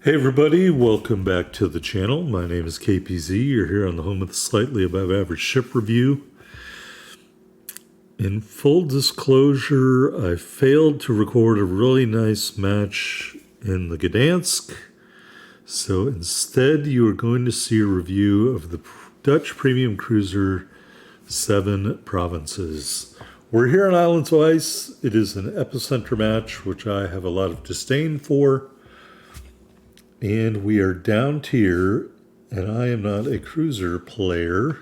Hey everybody, welcome back to the channel. My name is KPZ. You're here on the home of the slightly above average ship review. In full disclosure, I failed to record a really nice match in the Gdansk. So instead, you are going to see a review of the Dutch Premium Cruiser 7 Provinces. We're here on Islands of Ice. It is an epicenter match, which I have a lot of disdain for. And we are down tier, and I am not a cruiser player.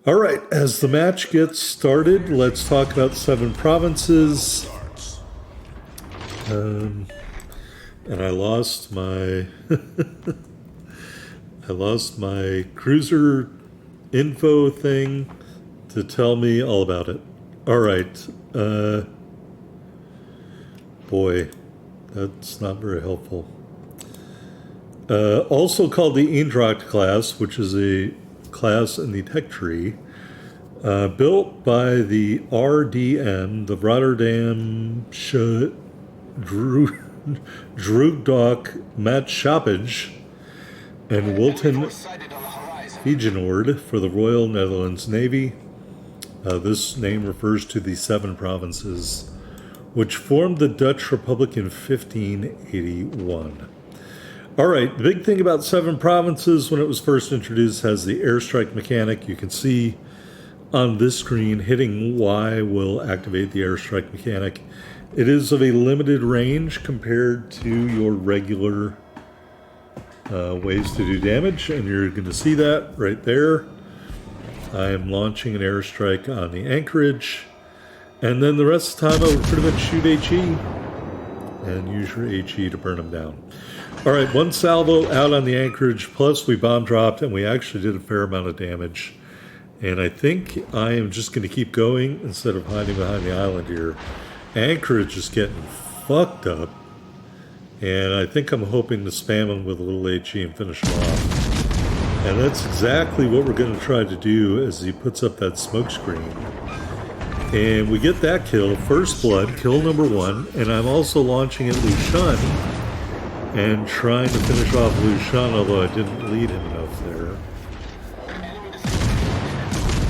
All right, as the match gets started, let's talk about 7 provinces. And I lost my cruiser info thing to tell me all about it. All right, boy, that's not very helpful. Also called the Eendracht class, which is a class in the tech tree, built by the RDM, the Rotterdam Droogdok Maatschappij, and Wilton Feyenoord for the Royal Netherlands Navy. This name refers to the 7 provinces, which formed the Dutch Republic in 1581. All right, the big thing about 7 provinces when it was first introduced has the airstrike mechanic. You can see on this screen hitting Y will activate the airstrike mechanic. It is of a limited range compared to your regular ways to do damage, and you're going to see that right there. I am launching an airstrike on the anchorage, and then the rest of the time I would pretty much shoot HE and use your HE to burn them down. All right, 1 salvo out on the anchorage, plus we bomb dropped, and we actually did a fair amount of damage. And I think I am just going to keep going instead of hiding behind the island here. Anchorage is getting fucked up, and I think I'm hoping to spam him with a little HE and finish him off. And that's exactly what we're going to try to do as he puts up that smoke screen. And we get that kill, first blood, kill number 1, and I'm also launching at Lucian and trying to finish off Lucian, although I didn't lead him enough there.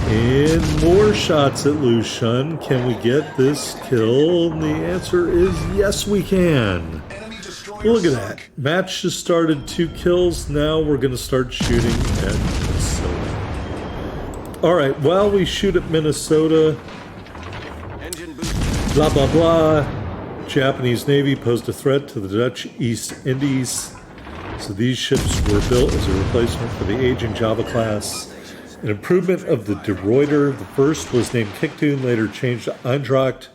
And more shots at Lucian. Can we get this kill? And the answer is yes, we can. Look at that. Match just started, 2 kills. Now we're going to start shooting at Minnesota. All right, while we shoot at Minnesota, blah, blah, blah. Japanese Navy posed a threat to the Dutch East Indies. So these ships were built as a replacement for the aging Java class. An improvement of the De Ruyter. The first was named Kicktoon, later changed to Eendracht,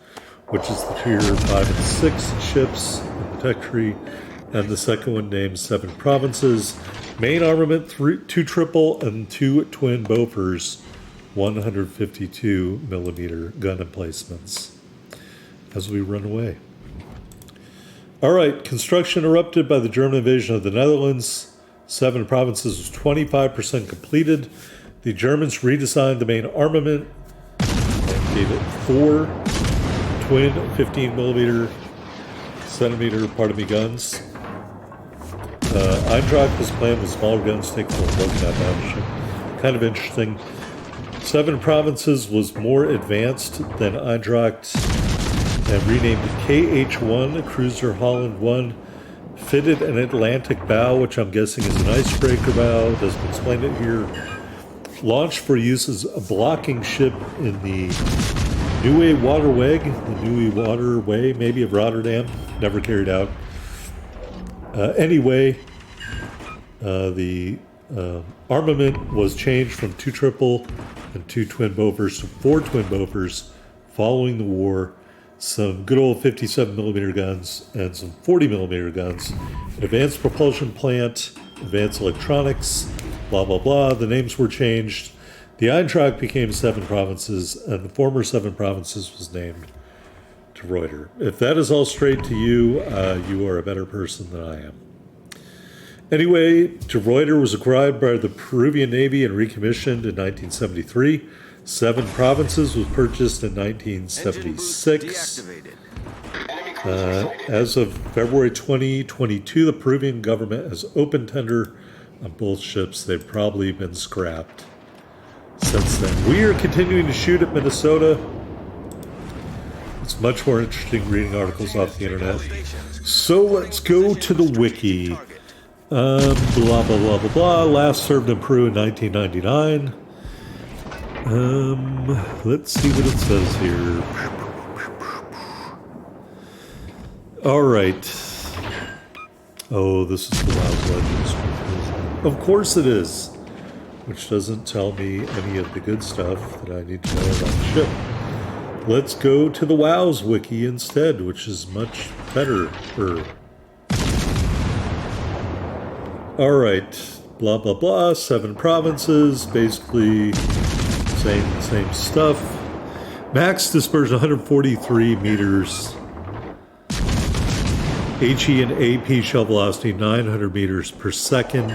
which is the tier 5 and 6 ships in the tech tree. And the second one named 7 provinces. Main armament, 2 triple and 2 twin Bofors, 152 millimeter gun emplacements. As we run away. All right, construction erupted by the German invasion of the Netherlands. 7 provinces was 25% completed. The Germans redesigned the main armament and gave it 4 twin 15 millimeter centimeter guns. Eendracht was planned with smaller guns take full broken out battleship. Kind of interesting. 7 provinces was more advanced than Eendracht and renamed KH-1, Cruiser Holland 1, fitted an Atlantic bow, which I'm guessing is an icebreaker bow, doesn't explain it here. Launched for use as a blocking ship in the Nieuwe Waterweg, the Nieuwe Waterway, maybe of Rotterdam, never carried out. Anyway, the armament was changed from 2 triple and 2 twin Bofors to 4 twin Bofors following the war. Some good old 57 millimeter guns and some 40 millimeter guns, an advanced propulsion plant, advanced electronics, blah, blah, blah. The names were changed. The Eendracht became 7 provinces, and the former 7 provinces was named De Ruyter. If that is all straight to you, you are a better person than I am. Anyway, De Ruyter was acquired by the Peruvian Navy and recommissioned in 1973. 7 provinces was purchased in 1976. As of February 2022, the Peruvian government has open tender on both ships. They've probably been scrapped since then. We are continuing to shoot at Minnesota. It's much more interesting reading articles off the internet. So let's go to the wiki. Blah, blah, blah, blah, blah. Last served in Peru in 1999. Let's see what it says here. All right. Oh, this is the WoW Legends. Of course it is. Which doesn't tell me any of the good stuff that I need to know about the ship. Let's go to the WoW's wiki instead, which is much better. All right. Blah, blah, blah. 7 provinces. Basically, same stuff. Max dispersion 143 meters. HE and AP shell velocity 900 meters per second.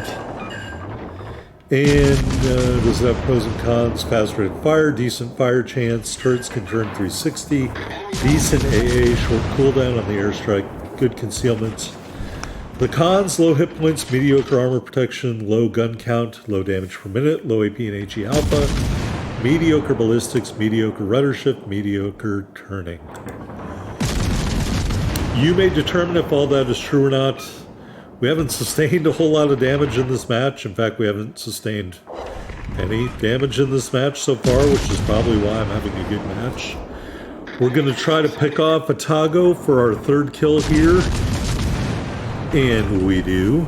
And does it have pros and cons? Fast rate of fire, decent fire chance, turrets can turn 360, decent AA, short cooldown on the airstrike, good concealment. The cons: low hit points, mediocre armor protection, low gun count, low damage per minute, low AP and HE alpha, mediocre ballistics, mediocre rudder shift, mediocre turning. You may determine if all that is true or not. We haven't sustained a whole lot of damage in this match. In fact, we haven't sustained any damage in this match so far, which is probably why I'm having a good match. We're going to try to pick off a Tago for our 3rd kill here. And we do.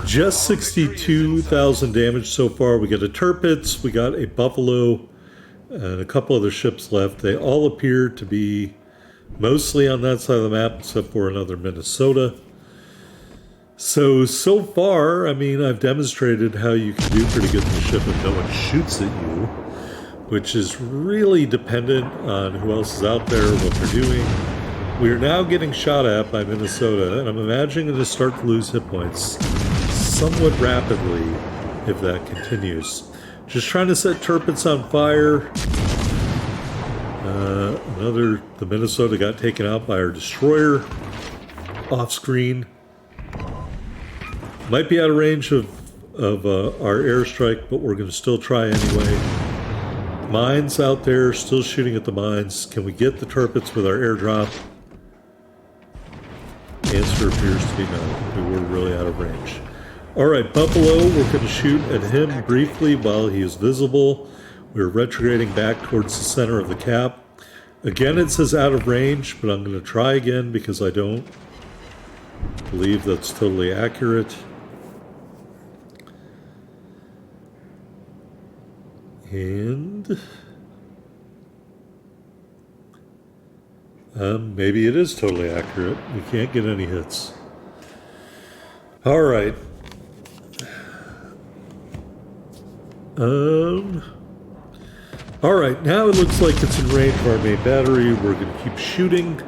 Just 62,000 damage so far. We got a Tirpitz, we got a Buffalo, and a couple other ships left. They all appear to be mostly on that side of the map, except for another Minnesota. So far, I mean, I've demonstrated how you can do pretty good in the ship if no one shoots at you, which is really dependent on who else is out there, what they're doing. We are now getting shot at by Minnesota, and I'm imagining it to start to lose hit points somewhat rapidly if that continues. Just trying to set Tirpitz on fire. The Minnesota got taken out by our destroyer off screen. Might be out of range of our airstrike, but we're going to still try anyway. Mines out there, still shooting at the mines. Can we get the Tirpitz with our airdrop? Answer appears to be no. We were really out of range. All right, Buffalo, we're going to shoot at him briefly while he is visible. We're retrograding back towards the center of the cap. Again, it says out of range, but I'm going to try again because I don't believe that's totally accurate. And maybe it is totally accurate. We can't get any hits. All right. All right, now it looks like it's in range of our main battery. We're going to keep shooting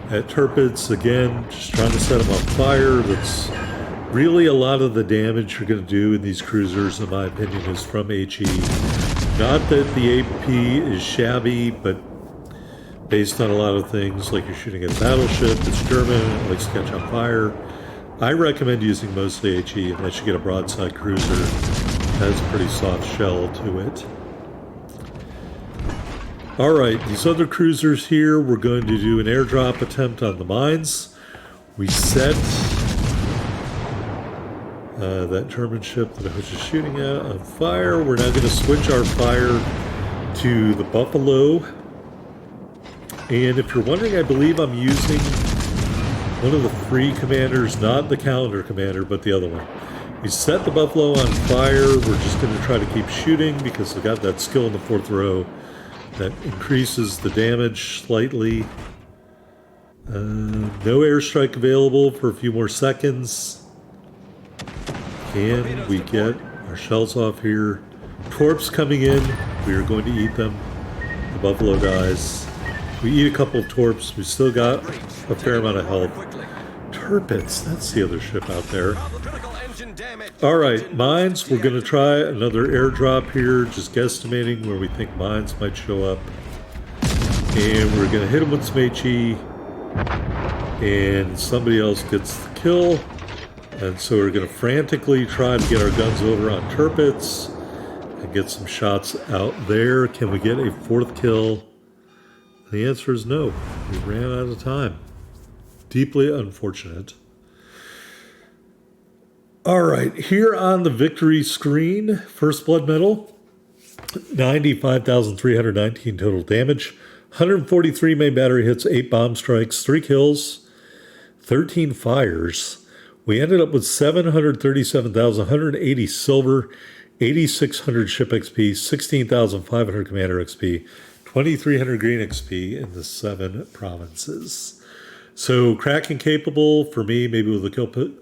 at Tirpitz again, just trying to set them on fire. That's really a lot of the damage you're going to do in these cruisers, in my opinion, is from HE. Not that the AP is shabby, but based on a lot of things, like you're shooting at a battleship, it's German, it likes to catch on fire. I recommend using mostly HE unless you get a broadside cruiser that has a pretty soft shell to it. All right, these other cruisers here, we're going to do an airdrop attempt on the mines. We set that German ship that I was just shooting at on fire. We're now going to switch our fire to the Buffalo. And if you're wondering, I believe I'm using one of the free commanders, not the calendar commander, but the other one. We set the Buffalo on fire. We're just going to try to keep shooting because I got that skill in the 4th row that increases the damage slightly. No airstrike available for a few more seconds. Can we get our shells off here? Torps coming in. We are going to eat them. The Buffalo dies. We eat a couple of torps. We still got a fair amount of health. Tirpitz, that's the other ship out there. All right, mines. We're going to try another airdrop here, just guesstimating where we think mines might show up. And we're going to hit him with some HE. And somebody else gets the kill. And so we're going to frantically try to get our guns over on Turpits and get some shots out there. Can we get a fourth kill? The answer is no. We ran out of time. Deeply unfortunate. All right, here on the victory screen, first blood medal, 95,319 total damage, 143 main battery hits, 8 bomb strikes, 3 kills, 13 fires. We ended up with 737,180 silver, 8,600 ship XP, 16,500 commander XP, 2,300 green XP in the 7 provinces. So Kraken capable for me, maybe with a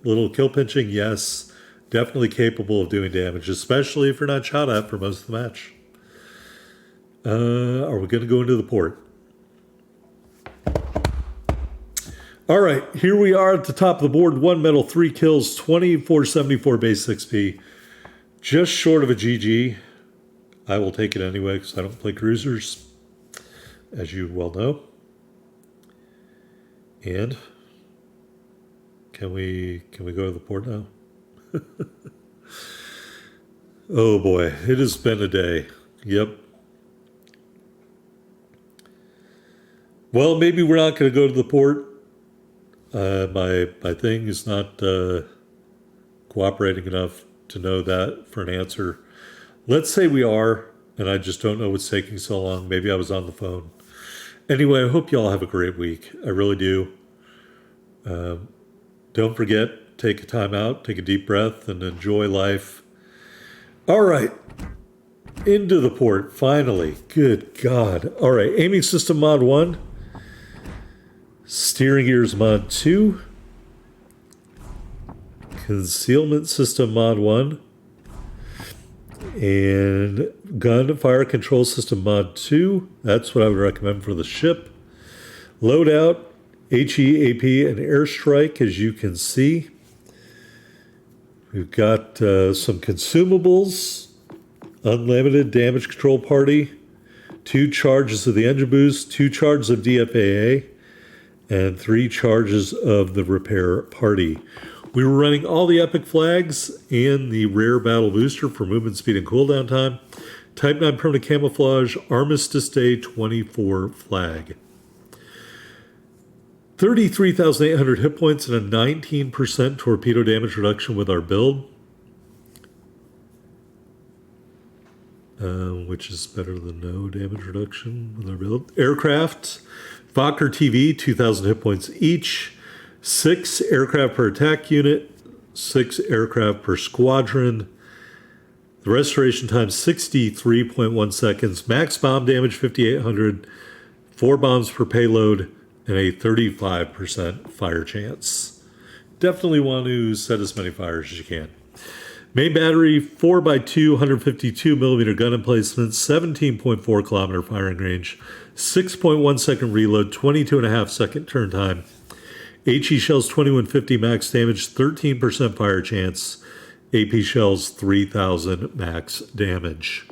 little kill pinching, yes. Definitely capable of doing damage, especially if you're not shot at for most of the match. Are we going to go into the port? All right, here we are at the top of the board. 1 medal, 3 kills, 2,474 base XP. Just short of a GG. I will take it anyway because I don't play cruisers, as you well know. And can we go to the port now? Oh boy, it has been a day. Yep. Well, maybe we're not going to go to the port. My thing is not cooperating enough to know that for an answer. Let's say we are, and I just don't know what's taking so long. Maybe I was on the phone. Anyway, I hope you all have a great week. I really do. Don't forget, take a time out, take a deep breath, and enjoy life. All right. Into the port, finally. Good God. All right, aiming system mod 1. Steering gears mod 2. Concealment system mod 1. And gun fire control system mod 2. That's what I would recommend for the ship. Loadout, HE, AP, and airstrike, as you can see. We've got some consumables, unlimited damage control party, 2 charges of the engine boost, 2 charges of DFAA, and 3 charges of the repair party. We were running all the epic flags and the rare battle booster for movement speed and cooldown time. Type 9 permanent camouflage, Armistice Day 24 flag. 33,800 hit points and a 19% torpedo damage reduction with our build. Which is better than no damage reduction with our build. Aircraft, Fokker TV, 2,000 hit points each. 6 aircraft per attack unit, 6 aircraft per squadron. The restoration time 63.1 seconds. Max bomb damage 5,800. 4 bombs per payload and a 35% fire chance. Definitely want to set as many fires as you can. Main battery 4x2 152 millimeter gun emplacement, 17.4 kilometer firing range, 6.1 second reload, 22.5 second turn time. HE shells 2150 max damage, 13% fire chance. AP shells 3000 max damage.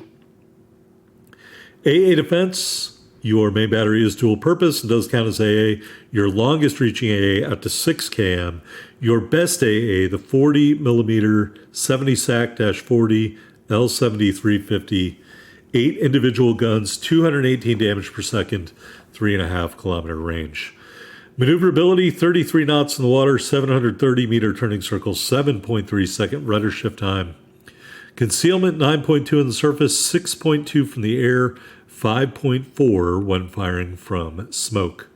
AA defense, your main battery is dual purpose and does count as AA. Your longest reaching AA up to 6 km. Your best AA, the 40 millimeter 70 SAC-40 L7350, 8 individual guns, 218 damage per second, 3.5 kilometer range. Maneuverability, 33 knots in the water, 730 meter turning circle, 7.3 second rudder shift time. Concealment, 9.2 on the surface, 6.2 from the air, 5.4 when firing from smoke.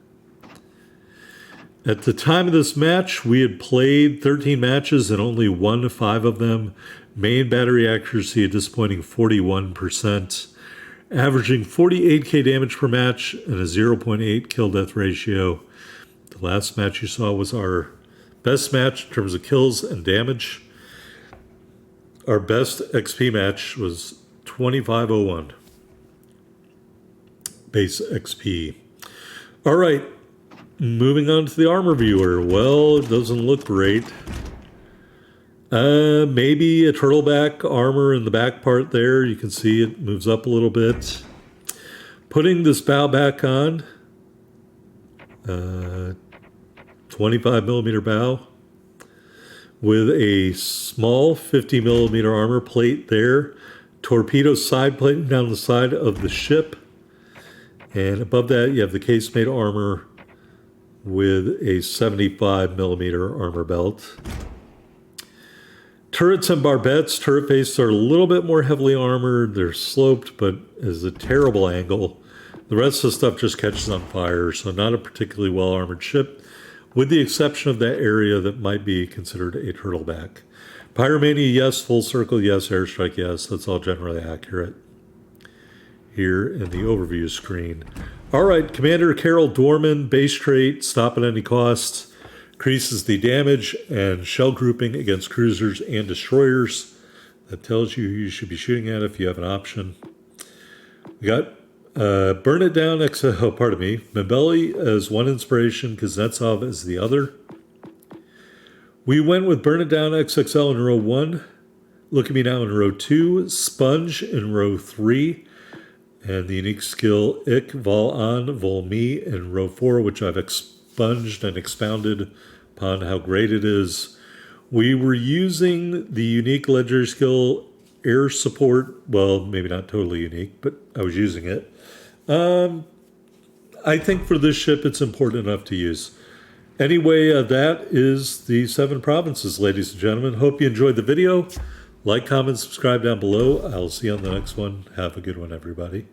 At the time of this match, we had played 13 matches and only won 5 of them. Main battery accuracy, a disappointing 41%. Averaging 48k damage per match and a 0.8 kill-death ratio. The last match you saw was our best match in terms of kills and damage. Our best XP match was 2501. Base XP. All right, moving on to the armor viewer. Well, it doesn't look great. Maybe a turtleback armor in the back part there. You can see it moves up a little bit. Putting this bow back on, 25 millimeter bow with a small 50 millimeter armor plate there. Torpedo side plate down the side of the ship. And above that, you have the casemate armor with a 75 millimeter armor belt. Turrets and barbettes. Turret faces are a little bit more heavily armored. They're sloped, but is a terrible angle. The rest of the stuff just catches on fire, so not a particularly well-armored ship, with the exception of that area that might be considered a turtleback. Pyromania, yes. Full circle, yes. Airstrike, yes. That's all generally accurate here in the overview screen. All right, Commander Carol Dorman, base trait, stop at any cost. Increases the damage and shell grouping against cruisers and destroyers. That tells you who you should be shooting at if you have an option. We got Burn It Down, Mabelli as one inspiration, Kuznetsov as the other. We went with Burn It Down XXL in row 1. Look at me now in row 2. Sponge in row 3. And the unique skill Ik, Vol An, Vol Me in row 4, which I've expunged and expounded upon how great it is. We were using the unique legendary skill Air Support. Well, maybe not totally unique, but I was using it. I think for this ship, it's important enough to use. Anyway, that is the 7 provinces, ladies and gentlemen. Hope you enjoyed the video. Like, comment, subscribe down below. I'll see you on the next one. Have a good one, everybody.